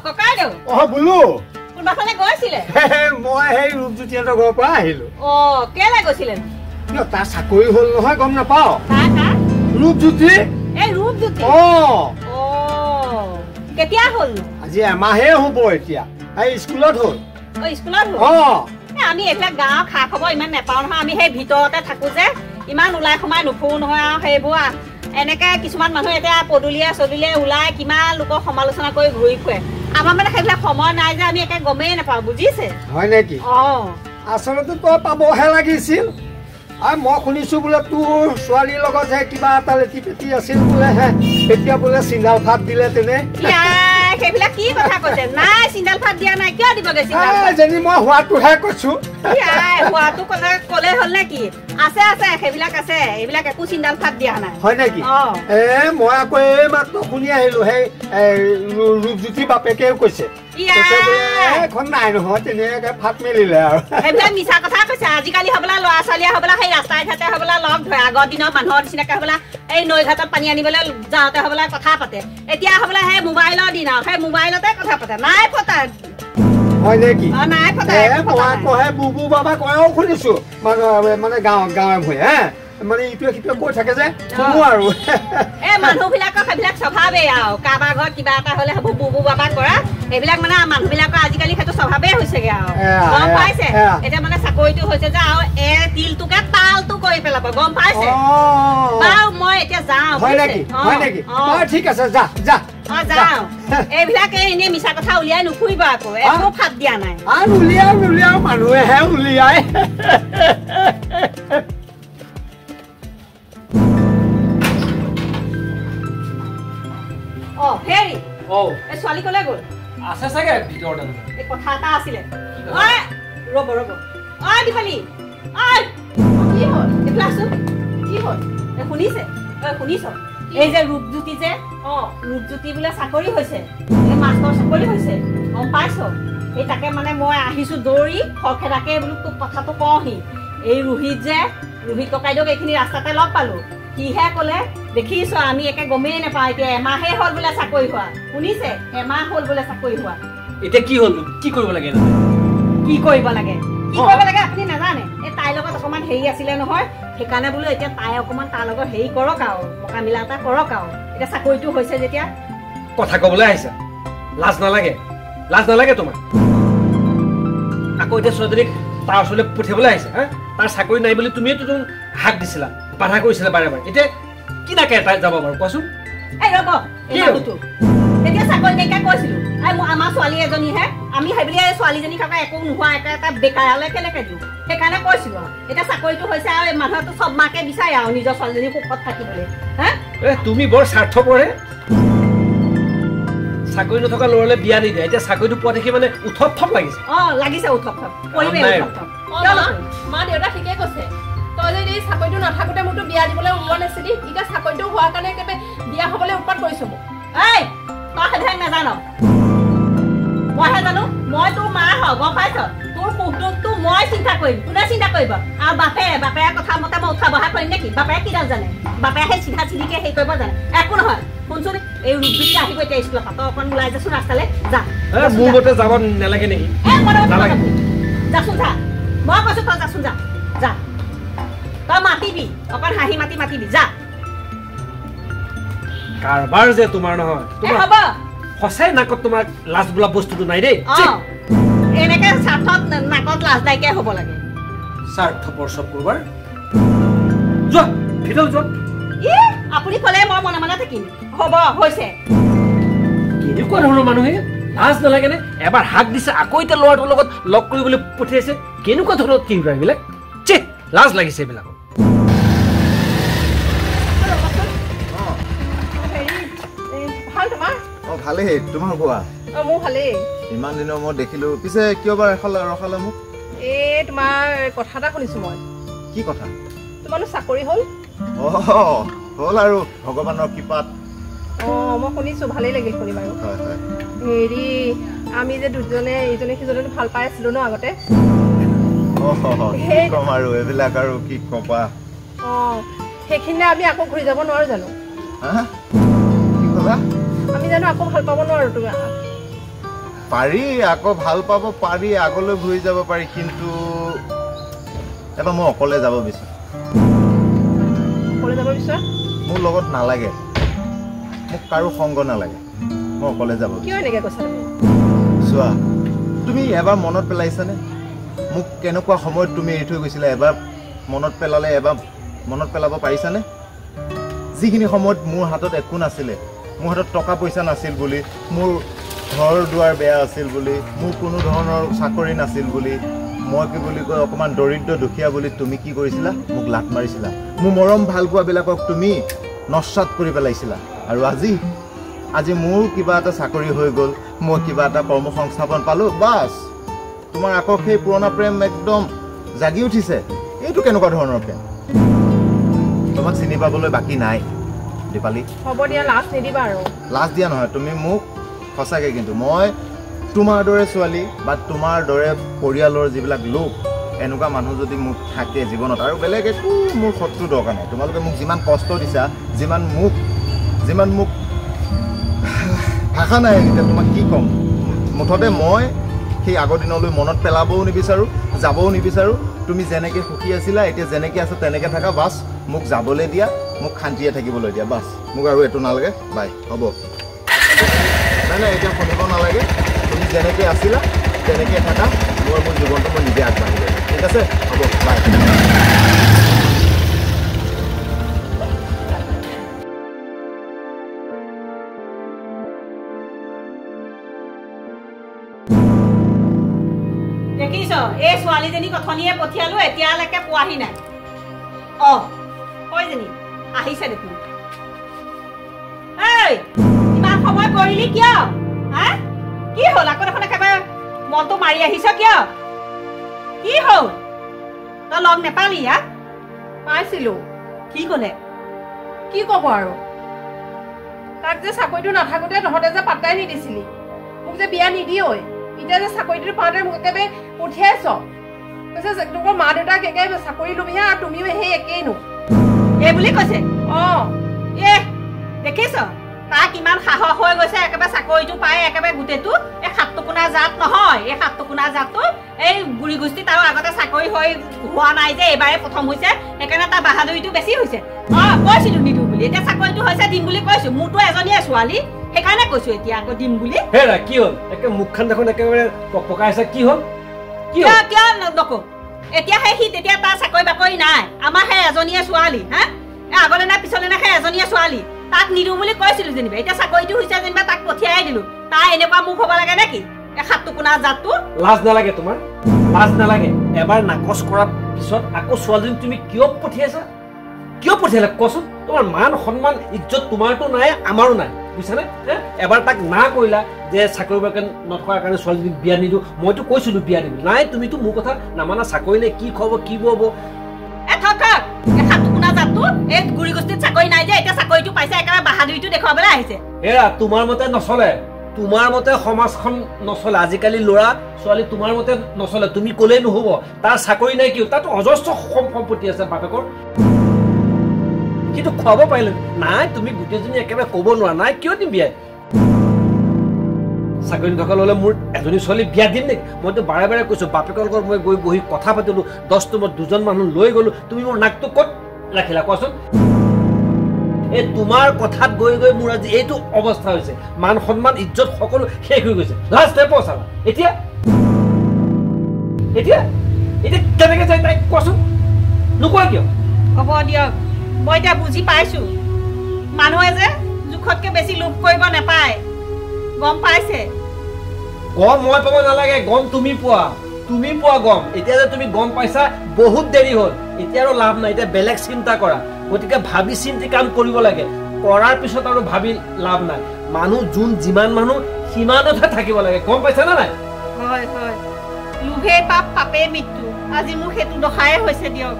ককাইদেউ বুলু কোনবাফালে গৈছিলে মই সেই ৰূপজ্যোতিহঁতৰ ঘৰৰ পৰা আহিলো কেলে গৈছিলে তাৰ চাকৰি হ'ল নহয় গম নাপাও ৰূপজ্যোতি এই ৰূপজ্যোতি কেতিয়া হ'ল আজি এমাহে হ'ব এতিয়া এই স্কুলত হ'ল স্কুলত হ'ল আমি এইবিলাক গাঁৱৰ খা খবৰ ইমান নেপাওঁ নহয় আমি সেই ভিতৰতে থাকো যে ইমান ওলাই সোমাই নুফুৰো নহয় আৰু সেইবোৰ এনেকে কিছুমান মানুহ এতিয়া পদূলিয়ে চদূলিয়ে ওলাই কিমান লোকক সমালোচনা কৰি ঘূৰি ফুৰে আমাৰ মানে সেইবিলাক সময় নাই যে আমি একে গমেই নাপাওঁ বুজিছে হয় নেকি আচলতে তই পাবহে লাগিছিল আৰু মই শুনিছো বোলে তোৰ ছোৱালীৰ লগত যে কিবা এটা লেটি পেটি আছিল বোলে হে এতিয়া বোলে চিন্দাল ভাত দিলে তেনে সেইবিলাক কি কথা কৈছে নাই চিন্দাল ভাত দিয়া নাই কিয় দিবগে যেনি মই হোৱাটোহে কৈছো হোৱাটো কথা কলে হ'ল নে কি আছে আছে সেইবিলাক আছে এইবিলাক একো চিন্দাল ভাত দিয়া নাই হয় নেকি মই আকৌ এই মাত্ৰ শুনি আহিলো সেই ৰূপজ্যোতি বাপেকেও কৈছে এখন নাই নহয় তেনেকে ভাত মেলিলে আৰু সেইবিলাক মিছা কথা কৈছে আজিকালি হবলা ল'ৰা ছোৱালীয়ে হবলা সেই ৰাস্তাই ঘাটে হবলা লগ ধৰে আগৰ দিনৰ মানুহৰ নিচিনাকে হবলা এই নৈ ঘাটত পানী আনিবলৈ যাওঁতে হবলা কথা পাতে এতিয়া হবলা সেই মোবাইলৰ দিন আৰু সেই মোবাইলতে কথা পাতে নাই পতা হয় নেকি নাই পতা মই কহে বুবু বাবা কয়ও শুনিছো মানে গাঁৱে ভূঞে মানে ইটোৱে সিটোৱে কৈ থাকে যে শুনো আৰু মানুহবিলাকৰ সেইবিলাক স্বভাৱেই আৰু কাৰোবাৰ ঘৰত কিবা এটা হলে হ'ব বুবু বাবা কৰা সেইবিলাক মানে মানুহবিলাকৰ আজিকালি সেইটো স্বভাৱেই হৈছেগে আৰু গম পাইছে এতিয়া মানে চাকৰিটো হৈছে যে আৰু তিলটোকে তালটো কৰি পেলাব গম পাইছে বাৰু মই এতিয়া যাওঁ ঠিক আছে যা যা যাওঁ এইবিলাকে এনেই মিছা কথা উলিয়াই নুফুৰিব আকৌ একো ফাট দিয়া নাই উলিয়াও মানুহেহে উলিয়াই হেৰি এই ছোৱালী কলে গ'ল আছে চাগে ভিতৰতে এই কথা এটা আছিলে ৰ'ব দীপালী কি হ'ল এইফালে আছো কি হ'ল শুনিছে শুনিছ এই যে ৰূপজ্যোতি যে ৰূপজ্যোতি বোলে চাকৰি হৈছে এই মাষ্টৰ চাকৰি হৈছে গম পাইছ এই তাকে মানে মই আহিছো দৌৰি খৰখেদাকে বোলো তোক কথাটো কওঁহি এই ৰোহিত ককাইদেউক এইখিনি ৰাস্তাতে লগ পালো সিহে কলে দেখিছ আমি একে গমেই নাপাওঁ এতিয়া এমাহে হ'ল বোলে চাকৰি হোৱা শুনিছে এমাহ হ'ল বোলে চাকৰি হোৱা এতিয়া কি হ'ল কি কৰিব লাগে আপুনি নাজানে এই তাইৰ লগত অকমান হেৰি আছিলে নহয় সেইকাৰণে বোলো এতিয়া তাই অকমান তাৰ লগত হেৰি কৰক আৰু মকা মিলা এটা কৰক আৰু এতিয়া চাকৰিটো হৈছে যেতিয়া কথা কবলৈ আহিছা লাজ নালাগে তোমাৰ আকৌ এতিয়া ছোৱালীক তাৰ ওচৰলৈ পঠিয়াবলৈ আহিছে তাৰ চাকৰি নাই বুলি তুমিয়েতো হাক দিছিলা বাধা কৰিছিলা বাৰে বাৰে এতিয়া কি নাকে তাই যাব বাৰু কোৱাচোন এতিয়া চাকৰি নাইকিয়া কৈছিলো আমাৰ ছোৱালী এজনীহে আমি সেইবুলি ছোৱালীজনী কাকা একো নোহোৱা এটা বেকাৰলৈ কেনেকে দিওঁ সেইকাৰণে কৈছিলো এতিয়া চাকৰিটো হৈছে আৰু মানুহটো চব মাকে বিচাৰে আৰু নিজৰ ছোৱালীজনী সুখত থাকিবলৈ তুমি বৰ স্বাৰ্থপৰহে চাকৰি নথকা ল'ৰালে বিয়া নিদিয়া এতিয়া চাকৰিটো পোৱা দেখি মানে উথপ থপ লাগিছে উথপ থপ মা দেউতা ঠিকে কৈছে তই যদি চাকৰিটো নাথাকোতে মোকতো বিয়া দিবলৈ ওলোৱা নাছিলি এতিয়া চাকৰিটো হোৱাৰ কাৰণে একেবাৰে বিয়া হবলৈ উৎপাত কৰিছো মোক তই সেইবিলাক নাজানো মইহে জানো মই তোৰ মা হয় গম পাইছ তোৰ সুখটো মই চিন্তা কৰিম কোনে চিন্তা কৰিব আৰু বাপেৰে কথা মতে মই উঠা বহা কৰিম নেকি বাপেৰে কিডাল জানে বাপেৰে সেই চিধা চিধিকে হেৰি কৰিব জানে একো নহয় শুনচোন এই ৰূপজ্যোতি আহিব এতিয়া স্কুলৰ পৰা তই অকণ ওলাই যাচোন ৰাস্তালৈ যা মোৰ মতে যাব নালাগে নেকি যাচোন যা মই কৈছো তই যাচোন যা তই মাতিবি অকণ হাঁহি মাতিবি যা কাৰবাৰ যে তোমাৰ নহয় হ'ব সঁচাই নাকত তোমাৰ লাজ বোলা বস্তুটো নাই দেই এনেকে স্বাৰ্থত নাকত লাজ নাইকিয়া হ'ব লাগে স্বাৰ্থপৰ চব কৰবাৰ যোৱা ভিতৰত যোৱা আপুনি ক'লে মই মনে মনে থাকিম হ'ব হৈছে কেনেকুৱা ধৰণৰ মানুহে লাজ নালাগে নে এবাৰ হাক দিছে আকৌ এতিয়া ল'ৰাটোৰ লগত লগ কৰিবলৈ পঠিয়াইছে কেনেকুৱা ধৰণৰ কি এইবিলাক লাজ লাগিছে এইবিলাক ভালেই তোমাৰ কোৱা মোৰ ভালেই ইমান দিনৰ মই দেখিলো পিছে কিয় বাৰ ৰখালে মোক তোমাৰ কথা এটা শুনিছো মই কি কথা তোমাৰো চাকৰি হ'ল হ'ল আৰু ভগৱানৰ কৃপাত মই শুনিছো ভালেই লাগিল শুনি বাৰু হেৰি আমি যে দুজনে ইজনে সিজনে ভাল পাই আছিলো ন আগতে কম আৰু এইবিলাক আৰু কি কবা সেইখিনি আমি আকৌ ঘূৰি যাব নোৱাৰো জানো কি ক'লা আমি জানো আকৌ ভাল পাব নোৱাৰো তুমি পাৰি আকৌ ভাল পাব পাৰি আগলৈ ঘূৰি যাব পাৰি কিন্তু এবাৰ মই অকলে যাব বিচাৰোঁ অকলে যাব বিচাৰ মোৰ লগত নালাগে মোক কাৰো সংগ নালাগে মই অকলে যাব কিয় এনেকৈ কৈছা চোৱা তুমি এবাৰ মনত পেলাইছানে মোক কেনেকুৱা সময়ত তুমি এৰি থৈ গৈছিলা এবাৰ মনত পেলালে এবাৰ মনত পেলাব পাৰিছানে যিখিনি সময়ত মোৰ হাতত একো নাছিলে মোৰ হাতত টকা পইচা নাছিল বুলি মোৰ ঘৰ দুৱাৰ বেয়া আছিল বুলি মোৰ কোনো ধৰণৰ চাকৰি নাছিল বুলি মই কি বুলি কয় অকণমান দৰিদ্ৰ দুখীয়া বুলি তুমি কি কৰিছিলা মোক লাত মাৰিছিলা মোৰ মৰম ভাল পোৱাবিলাকক তুমি নস্বাত কৰি পেলাইছিলা আৰু আজি মোৰ কিবা এটা চাকৰি হৈ গ'ল মই কিবা এটা কৰ্ম সংস্থাপন পালোঁ বাছ তোমাৰ আকৌ সেই পুৰণা প্ৰেম একদম জাগি উঠিছে এইটো কেনেকুৱা ধৰণৰ প্ৰেম তোমাক চিনি পাবলৈ বাকী নাই দীপালী হ'ব দিয়া লাজ নিদিবা আৰু লাজ দিয়া নহয় তুমি মোক সঁচাকৈ কিন্তু মই তোমাৰ দৰে ছোৱালী বা তোমাৰ দৰে পৰিয়ালৰ যিবিলাক লোক এনেকুৱা মানুহ যদি মোক থাকে জীৱনত আৰু বেলেগ একো মোৰ শত্ৰু দৰকাৰ নাই তোমালোকে মোক যিমান কষ্ট দিছা যিমান মোক ভাষা নাই এতিয়া তোমাক কি ক'ম মুঠতে মই সেই আগৰ দিনলৈ মনত পেলাবও নিবিচাৰোঁ যাবও নিবিচাৰোঁ তুমি যেনেকৈ সুখী আছিলা এতিয়া যেনেকৈ আছে তেনেকৈ থাকা বাছ মোক যাবলৈ দিয়া মোক শান্তিয়ে থাকিবলৈ দিয়া বাছ মোক আৰু এইটো নালাগে বাই হ'ব নাই এতিয়া শুনিব নালাগে তুমি যেনেকৈ আছিলা তেনেকৈ থাকা মোৰ জীৱনটো মই নিজে আগবাঢ়িলোঁ ঠিক আছে হ'ব বাই দেখিছ এই ছোৱালীজনী কথনিয়ে পঠিয়ালো এতিয়ালৈকে পোৱাহি নাই কয়জনী আহিছে দেখোন এই ইমান সময় কৰিলি কিয় হা কি হ'ল আকৌ দেখোন একেবাৰে মনটো মাৰি আহিছ কিয় কি হ'ল তই লগ নেপালি ইয়াক পাইছিলোঁ কি ক'লে কি ক'ব আৰু তাক যে চাকৰিটো নাথাকোঁতে তহঁতে যে পাত্তাই নিদিছিলি মোক যে বিয়া নিদিয়ই এতিয়া যে চাকৰিটো পাওঁতে মোক একেবাৰে পঠিয়াইছ কৈছে তোকৰ মা দেউতাক একেবাৰে চাকৰি লবি আৰু তুমিও সেই একেইনো এই বুলি কৈছে দেখিছ তাৰ কিমান সাহস হৈ গৈছে একেবাৰে চাকৰিটো পাই একেবাৰে গোটেইটো এই সাতটুকুনা জাত নহয় এই সাতটুকুনা জাতটো এই গুৰি গোষ্ঠীত আৰু আগতে চাকৰি হৈ হোৱা নাই যে এইবাৰে প্ৰথম হৈছে সেইকাৰণে তাৰ বাহাদুৰিটো বেছি হৈছে কৈছিলো নিদিওঁ বুলি এতিয়া চাকৰিটো হৈছে দিম বুলি কৈছো মোৰতো এজনীয়ে ছোৱালী সেইকাৰণে কৈছো এতিয়া আকৌ দিম বুলি হেৰা কি হ'ল একে মুখখন দেখোন একেবাৰে পকাইছে কি হ'ল কিয় নকওঁ এতিয়া সি তেতিয়া তাৰ চাকৰি বাকৰি নাই আমাৰ সেই এজনীয়ে ছোৱালী হা আগলে নাই পিছলে নাই সেই এজনীয়ে ছোৱালী তাক নিদিওঁ বুলি কৈছিলো যেনিবা এতিয়া চাকৰিটো হৈছে যেনিবা তাক পঠিয়াই দিলো তাই এনেকুৱা মুখ হ'ব লাগে নেকি এই সাতটুকুনা জাতটো লাজ নালাগে তোমাৰ লাজ নালাগে এবাৰ নাকচ কৰাৰ পিছত আকৌ ছোৱালীজনী তুমি কিয় পঠিয়াইছা কিয় পঠিয়ালে কচোন তোমাৰ মান সন্মান ইজ্জত তোমাৰতো নাই আমাৰো নাই বুজিছানে এবাৰ তাক না কৰিলা যে চাকৰি বাকৰি নথকাৰ কাৰণে ছোৱালীজনীক বিয়া নিদিওঁ মইতো কৈছিলো বিয়া দিম নাই তুমিতো মোৰ কথা নামানা চাকৰি নাই কি খবৰ কি হ'ব এই গুৰি গোষ্ঠীত চাকৰি নাই যে এতিয়া চাকৰিটো পাইছে একেবাৰে বাহাদুৰিটো দেখুৱাবলৈ আহিছে এৰা তোমাৰ মতে নচলে তোমাৰ মতে সমাজখন নচলে আজিকালি ল'ৰা ছোৱালী তোমাৰ মতে নচলে তুমি ক'লেই নহ'ব তাৰ চাকৰি নাই কিয় তাতো অজস্ৰ সম্পত্তি আছে বাপেকৰ কিন্তু খুৱাব পাৰিলে নাই তুমি গোটেইজনী একেবাৰে ক'ব নোৱাৰা নাই কিয় দিম বিয়াই চাকৰি নথকা ল'লে মোৰ এজনী ছোৱালী বিয়া দিম নেকি মইতো বাৰে বাৰে কৈছো বাপেকৰ লগত মই গৈ বহি কথা পাতিলো 10 মই 2জন মানুহ লৈ গ'লো তুমি মোৰ নাকটো ক'ত ৰাখিলা কোৱাচোন এই তোমাৰ কথাত গৈ গৈ মোৰ আজি এইটো অৱস্থা হৈছে মান সন্মান ইজ্জত সকলো শেষ হৈ গৈছে লাষ্ট টাইম পচালা এতিয়া কেনেকৈ যায় তাইক কোৱাচোন নোকোৱা কিয় হ'ব দিয়ক মই এতিয়া বুজি পাইছো মানুহে যে জোখতকৈ বেছি লোভ কৰিব নাপায় গম পাইছে গম মই পাব নালাগে গম তুমি পোৱা গম এতিয়া যে তুমি গম পাইছা বহুত দেৰি হ'ল এতিয়া আৰু লাভ নাই এতিয়া বেলেগ চিন্তা কৰা গতিকে ভাবি চিন্তি কাম কৰিব লাগে কৰাৰ পিছত আৰু ভাবি লাভ নাই মানুহ যিমান মানুহ সিমানতহে থাকিব লাগে গম পাইছা নে নাই হয় লোভে পাপ পাপে মৃত্যু আজি মোক সেইটো দশাই হৈছে দিয়ক